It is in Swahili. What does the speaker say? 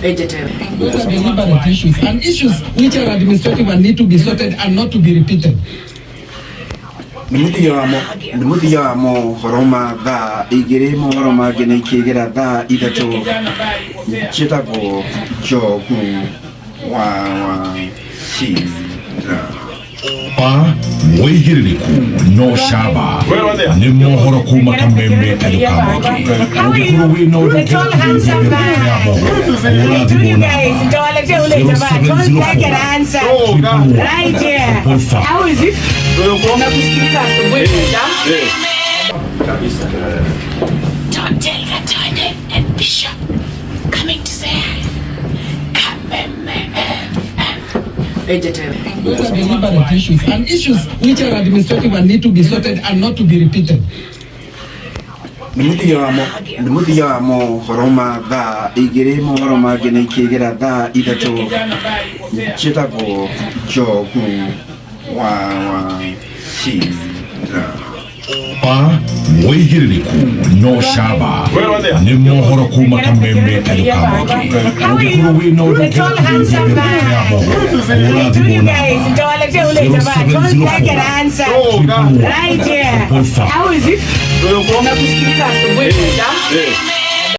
Those are deliberate issues and issues which are administrative and need to be sorted and not to be repeated. Nimutia mo horoma da igere mo horoma gene kigera da idacho chitago joku wa shi pa mwigiririku no shaba ni mohoro kuma kameme kadukama Waruguru we know the tall handsome man you guys don't let you later but don't take an answer right here. How is it? Don't tell Gatonye and Bishop coming to say hi. Those are deliberate issues and issues which are administrative and need to be sorted and not to be repeated. Nimutia mo horoma da igere mo horoma gene kigera da idacho chitago joku wa shi pa mwigiririku no shaba ni mohoro kuma kameme kadukama Waruguru we know the tall handsome man you guys don't let you later but don't take an answer right here. How is it?